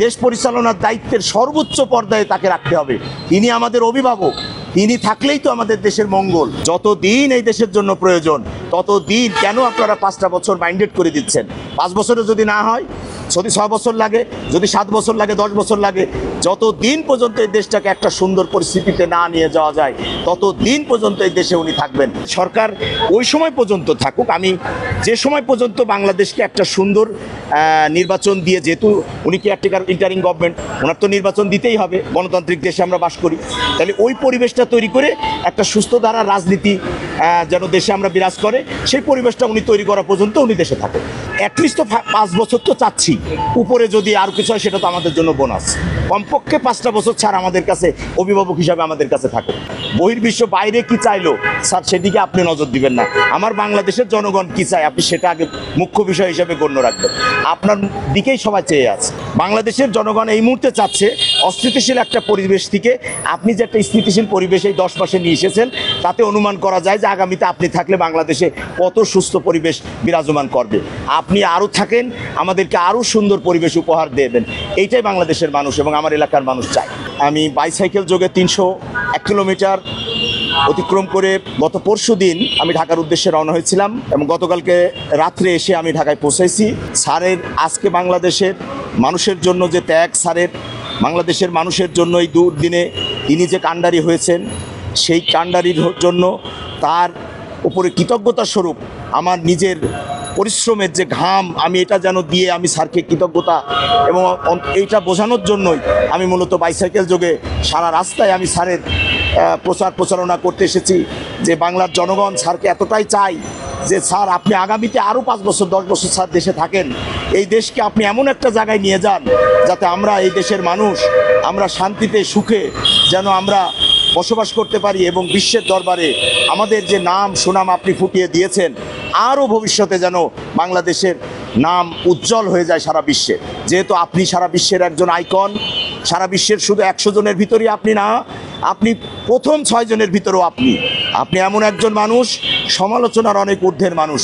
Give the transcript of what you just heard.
দেশ পরিচালনার দায়িত্বের সর্বোচ্চ পর্যায়ে তাকে রাখতে হবে। তিনি আমাদের অভিভাবক, তিনি থাকলেই তো আমাদের দেশের মঙ্গল। যতদিন এই দেশের জন্য প্রয়োজন ততদিন কেন আপনারা 5টা বছর মাইন্ডেড করে দিচ্ছেন? 5 বছরে যদি না হয়, যদি 6 বছর লাগে, যদি 7 বছর লাগে, 10 বছর লাগে, যতদিন পর্যন্ত এই দেশটাকে একটা সুন্দর পরিস্থিতিতে না নিয়ে যাওয়া যায় ততদিন পর্যন্ত এই দেশে উনি থাকবেন। সরকার ওই সময় পর্যন্ত থাকুক, আমি যে সময় পর্যন্ত বাংলাদেশকে একটা সুন্দর নির্বাচন দিয়ে, যেহেতু উনি কেয়ারটেকার ইন্টারিং গভর্নমেন্ট, ওনার তো নির্বাচন দিতেই হবে, গণতান্ত্রিক দেশে আমরা বাস করি, তাহলে ওই পরিবেশটা তৈরি করে একটা সুস্থ ধারার রাজনীতি যেন দেশে আমরা বিরাজ করে, সেই পরিবেশটা উনি তৈরি করা পর্যন্ত উনি দেশে থাকেন। অ্যাটলিস্ট তো 5 বছর তো চাচ্ছি, উপরে যদি আর কিছু হয় সেটা তো আমাদের জন্য বোনাস। কমপক্ষে 5টা বছর ছাড় আমাদের কাছে অভিভাবক হিসাবে আমাদের কাছে থাকুক। বহির্বিশ্ব বাইরে কি চাইলো স্যার সেদিকে আপনি নজর দিবেন না, আমার বাংলাদেশের জনগণ কি চায় আপনি সেটা আগে মুখ্য বিষয় হিসাবে গণ্য রাখবেন। আপনার দিকেই সবাই চেয়ে আছে। বাংলাদেশের জনগণ এই মুহূর্তে চাচ্ছে অস্থিতিশীল একটা পরিবেশ থেকে আপনি যে একটা স্থিতিশীল পরিবেশ এই 10 মাসে নিয়ে এসেছেন, তাতে অনুমান করা যায় যে আগামীতে আপনি থাকলে বাংলাদেশে কত সুস্থ পরিবেশ বিরাজমান করবে। আপনি আরও থাকেন, আমাদেরকে আরও সুন্দর পরিবেশ উপহার দেবেন, এইটাই বাংলাদেশের মানুষ এবং আমার এলাকার মানুষ চায়। আমি বাইসাইকেল যোগে 301 কিলোমিটার অতিক্রম করে গত পরশু দিন আমি ঢাকার উদ্দেশ্যে রওনা হয়েছিলাম এবং গতকালকে রাত্রে এসে আমি ঢাকায় পৌঁছেছি। স্যারের আজকে বাংলাদেশের মানুষের জন্য যে ত্যাগ, স্যারের বাংলাদেশের মানুষের জন্য এই দুর্দিনে তিনি যে কাণ্ডারি হয়েছেন, সেই কাণ্ডারির জন্য তার উপরে কৃতজ্ঞতা স্বরূপ আমার নিজের পরিশ্রমের যে ঘাম, আমি এটা যেন দিয়ে আমি স্যারকে কৃতজ্ঞতা এবং এইটা বোঝানোর জন্যই আমি মূলত বাইসাইকেল যোগে সারা রাস্তায় আমি স্যারের প্রচারণা করতে এসেছি যে বাংলার জনগণ স্যারকে এতটাই চাই যে স্যার আপনি আগামীতে আরও 5 বছর 10 বছর স্যার দেশে থাকেন, এই দেশকে আপনি এমন একটা জায়গায় নিয়ে যান যাতে আমরা এই দেশের মানুষ আমরা শান্তিতে সুখে যেন আমরা বসবাস করতে পারি এবং বিশ্বের দরবারে আমাদের যে নাম সুনাম আপনি ফুটিয়ে দিয়েছেন, আরও ভবিষ্যতে যেন বাংলাদেশের নাম উজ্জ্বল হয়ে যায় সারা বিশ্বে। যেহেতু আপনি সারা বিশ্বের একজন আইকন, সারা বিশ্বের শুধু 100 জনের ভিতরেই আপনি না, আপনি প্রথম 6 জনের ভিতরেও আপনি এমন একজন মানুষ, সমালোচনার অনেক ঊর্ধ্বের মানুষ।